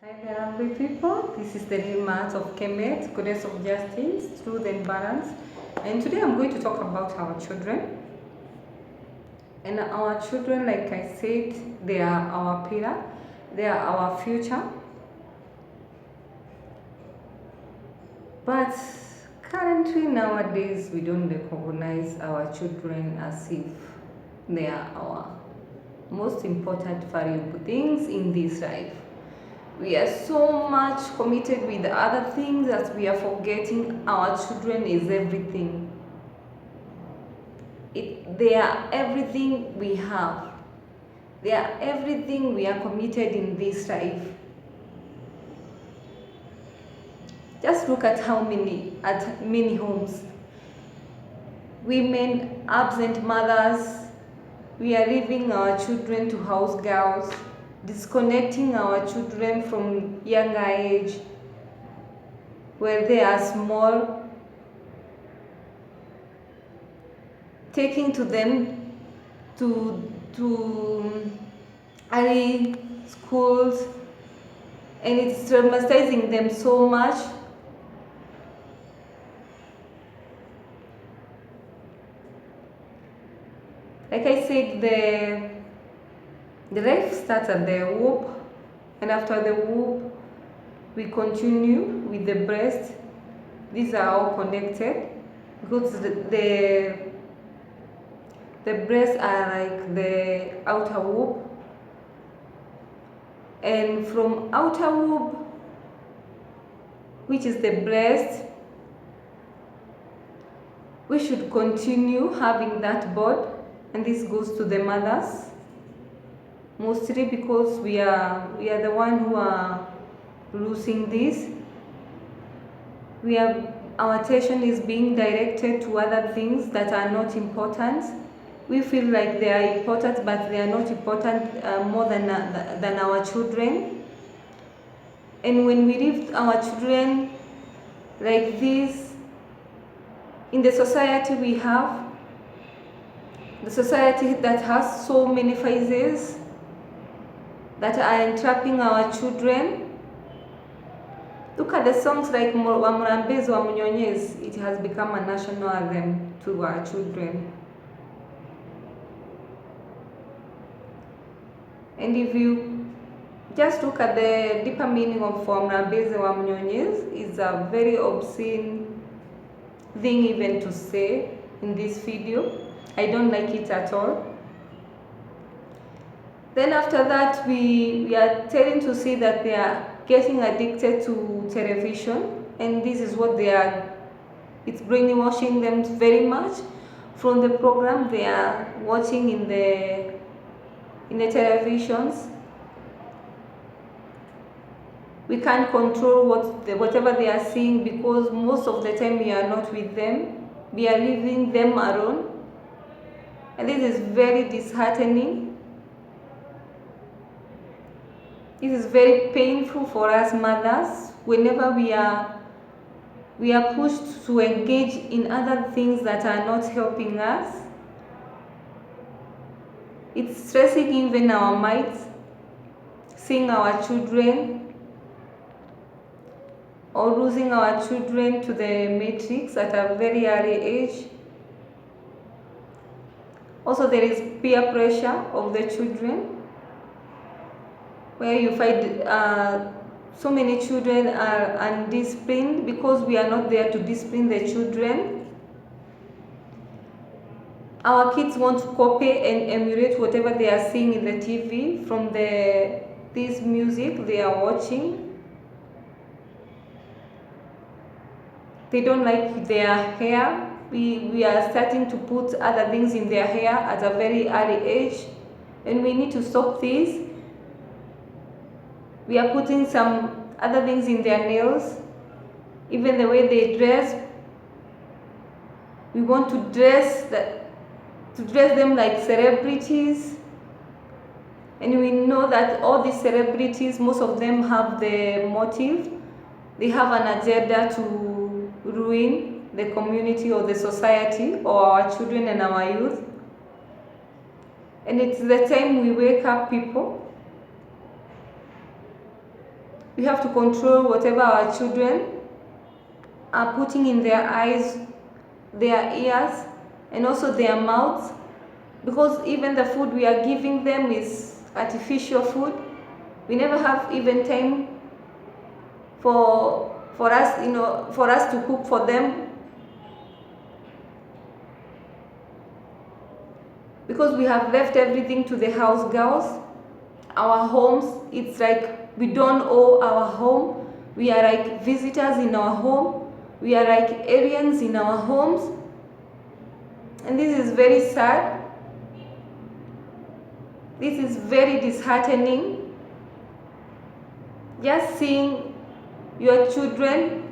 Hi there, lovely people. This is the real Mass of Kemet, Goddess of Justice, Truth and Balance. And today I'm going to talk about our children. And our children, like I said, they are our pillar, they are our future. But currently, nowadays, we don't recognize our children as if they are our most important, valuable things in this life. We are so much committed with the other things that we are forgetting our children is everything. They are everything we have. They are everything we are committed in this life. Just look at many homes. Women, absent mothers, we are leaving our children to house girls, disconnecting our children from younger age, where they are small, taking to them to early schools, and it's traumatizing them so much. Like I said, the life starts at the womb, and after the womb we continue with the breast. These are all connected because the breasts are like the outer womb, and from outer womb, which is the breast, we should continue having that bond, and this goes to the mothers mostly because we are the one who are losing this. Our attention is being directed to other things that are not important. We feel like they are important, but they are not important more than our children. And when we leave our children like this, in the society we have, the society that has so many phases that are entrapping our children. Look at the songs like Wamurambezi Wamunyonyezi. It has become a national anthem to our children. And if you just look at the deeper meaning of Wamurambezi Wamunyonyezi, it's a very obscene thing even to say in this video. I don't like it at all. Then after that, we are tending to see that they are getting addicted to television, and this is what it's brainwashing them very much from the program they are watching in the televisions. We can't control whatever they are seeing because most of the time we are not with them. We are leaving them alone, and this is very disheartening. This is very painful for us mothers whenever we are pushed to engage in other things that are not helping us. It's stressing even our minds, seeing our children or losing our children to the matrix at a very early age. Also, there is peer pressure of the children, where you find so many children are undisciplined because we are not there to discipline the children. Our kids want to copy and emulate whatever they are seeing in the TV from this music they are watching. They don't like their hair. We are starting to put other things in their hair at a very early age, and we need to stop this. We are putting some other things in their nails, even the way they dress. We want to dress them like celebrities, and we know that all these celebrities, most of them have the motive. They have an agenda to ruin the community or the society or our children and our youth. And it's the time we wake up, people. We have to control whatever our children are putting in their eyes, their ears, and also their mouths, because even the food we are giving them is artificial food. We never have even time for us to cook for them, because we have left everything to the house girls. Our homes, it's like we don't own our home. We are like visitors in our home. We are like aliens in our homes. And this is very sad. This is very disheartening. Just seeing your children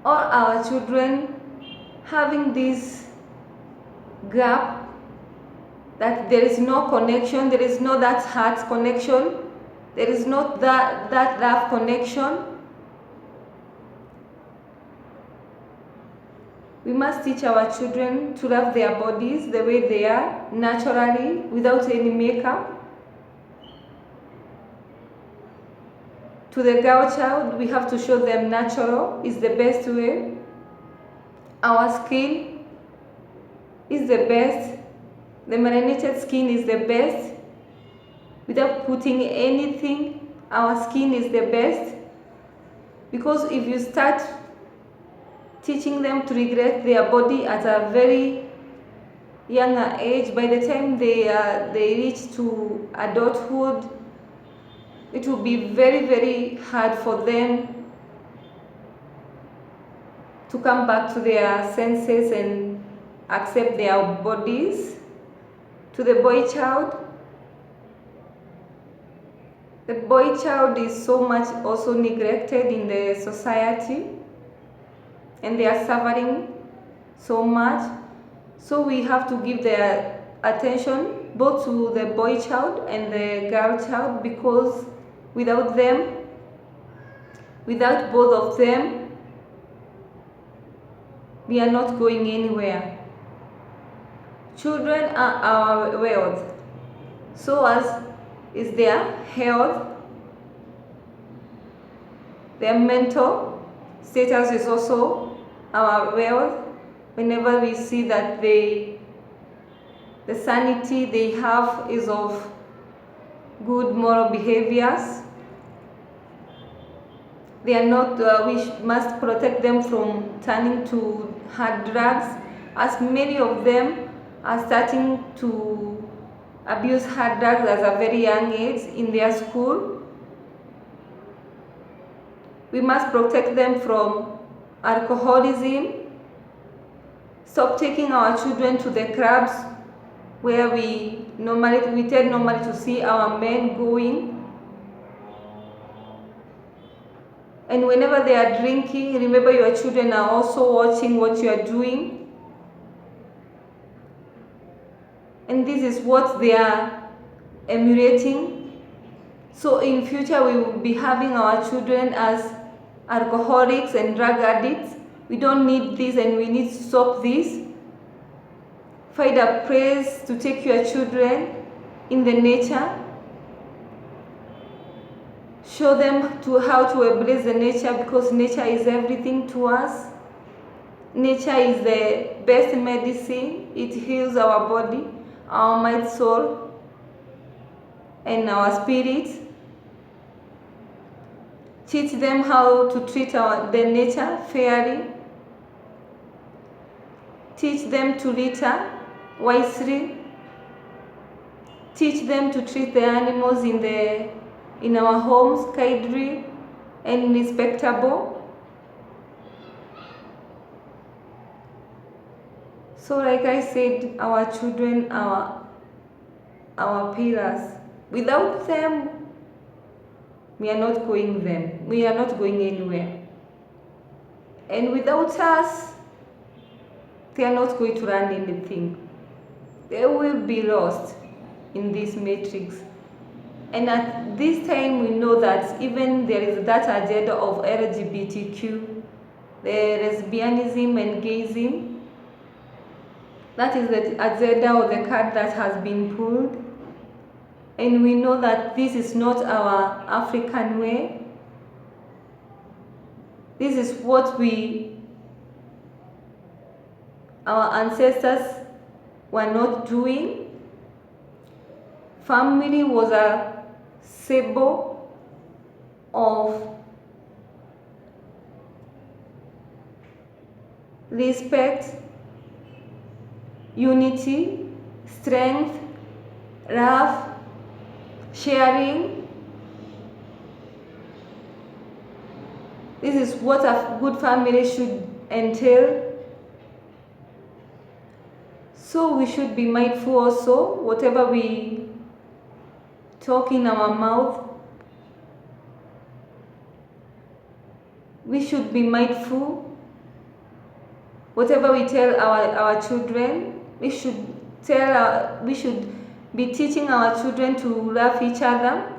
or our children having this gap, that there is no connection, there is no that heart connection, there is not that love connection. We must teach our children to love their bodies the way they are, naturally, without any makeup. To the girl child, we have to show them natural is the best way. Our skin is the best. The marinated skin is the best. Without putting anything, our skin is the best. Because if you start teaching them to regret their body at a very younger age, by the time they reach to adulthood, it will be very, very hard for them to come back to their senses and accept their bodies. To the boy child, the boy child is so much also neglected in the society, and they are suffering so much. So we have to give their attention both to the boy child and the girl child, because without them, without both of them, we are not going anywhere. Children are our wealth, so as is their health. Their mental status is also our wealth. Whenever we see that the sanity they have is of good moral behaviors, they are not, we must protect them from turning to hard drugs, as many of them are starting to abuse hard drugs at a very young age in their school. We must protect them from alcoholism. Stop taking our children to the clubs where we tend normally to see our men going. And whenever they are drinking, remember your children are also watching what you are doing. And this is what they are emulating. So in future we will be having our children as alcoholics and drug addicts. We don't need this, and we need to stop this. Find a place to take your children in the nature. Show them how to embrace the nature, because nature is everything to us. Nature is the best medicine. It heals our body, our mind, soul, and our spirit. Teach them how to treat the nature fairly. Teach them to litter wisely. Teach them to treat the animals in our homes kindly and respectable. So like I said, our children are our pillars. Without them, we are not going anywhere. And without us, they are not going to learn anything. They will be lost in this matrix. And at this time, we know that even there is that agenda of LGBTQ, the lesbianism and gayism. That is the agenda or the card that has been pulled. And we know that this is not our African way. This is what our ancestors were not doing. Family was a symbol of respect, unity, strength, love, sharing. This is what a good family should entail. So we should be mindful also, whatever we talk in our mouth, we should be mindful. Whatever we tell our children, we should be teaching our children to love each other,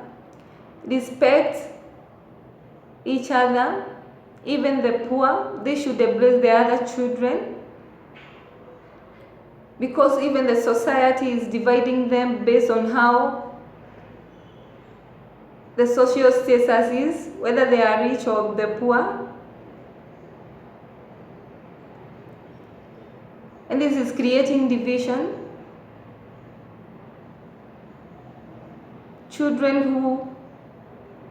respect each other, even the poor. They should embrace the other children, because even the society is dividing them based on how the social status is, whether they are rich or the poor. And this is creating division. Children who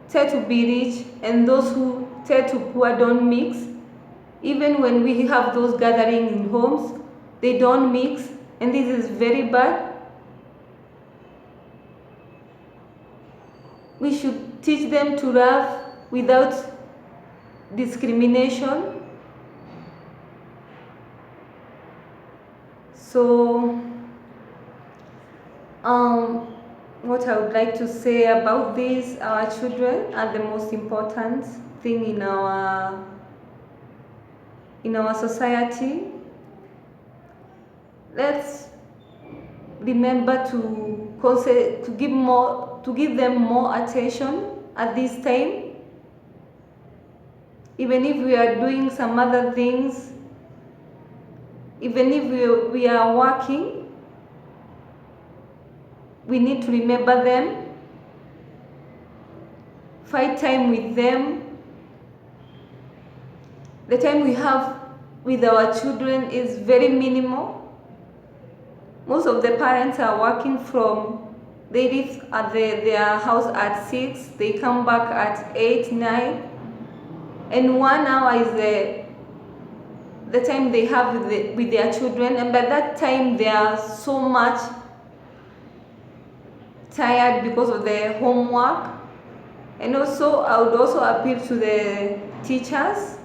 tend to be rich and those who tend to poor don't mix. Even when we have those gatherings in homes, they don't mix, and this is very bad. We should teach them to love without discrimination. So, what I would like to say about this, our children are the most important thing in our society. Let's remember to give them more attention at this time. Even if we are doing some other things, even if we are working, we need to remember them, find time with them. The time we have with our children is very minimal. Most of the parents are working they leave at their house at 6, they come back at 8, 9, and 1 hour is the time they have with their children, and by that time they are so much tired because of their homework. And also, I would also appeal to the teachers,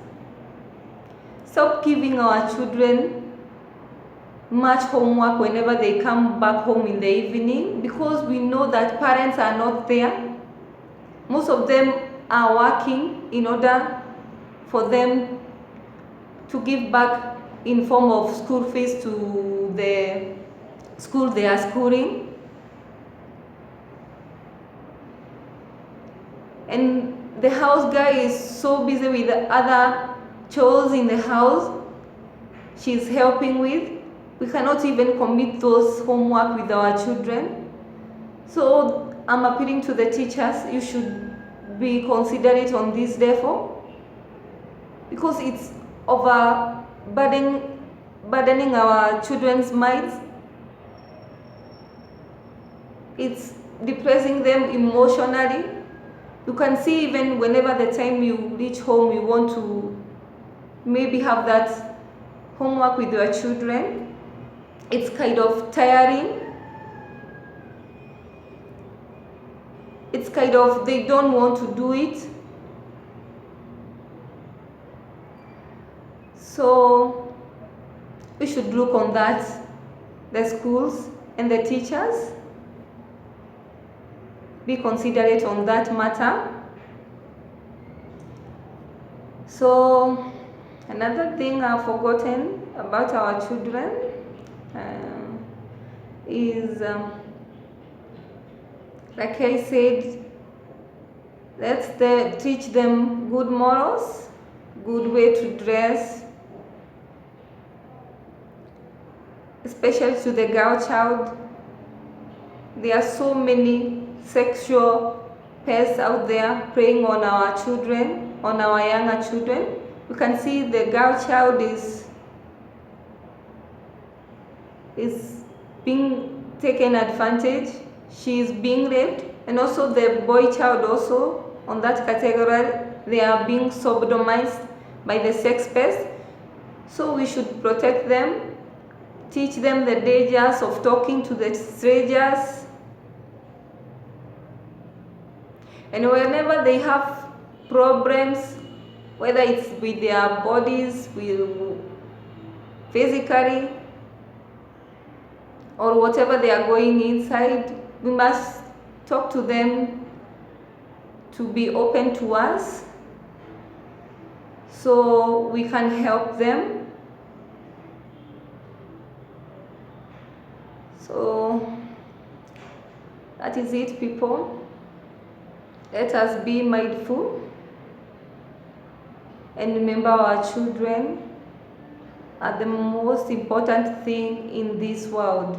stop giving our children much homework whenever they come back home in the evening, because we know that parents are not there. Most of them are working in order for them to give back in form of school fees to the school they are schooling. And the house guy is so busy with the other chores in the house she's helping with. We cannot even commit those homework with our children. So I'm appealing to the teachers, you should be considerate on this therefore, because it's burdening our children's minds. It's depressing them emotionally. You can see even whenever the time you reach home, you want to maybe have that homework with your children. It's kind of tiring. It's kind of, they don't want to do it. So we should look on that, the schools and the teachers. Be considerate on that matter. So another thing I've forgotten about our children is, like I said, let's teach them good morals, good way to dress, especially to the girl child. There are so many sexual pests out there preying on our children, on our younger children. You can see the girl child is being taken advantage. She is being raped, and also the boy child also on that category. They are being sodomized by the sex pest. So we should protect them, teach them the dangers of talking to the strangers, and whenever they have problems, whether it's with their bodies, physically, or whatever they are going inside, we must talk to them to be open to us so we can help them. So that is it, people. Let us be mindful and remember our children are the most important thing in this world.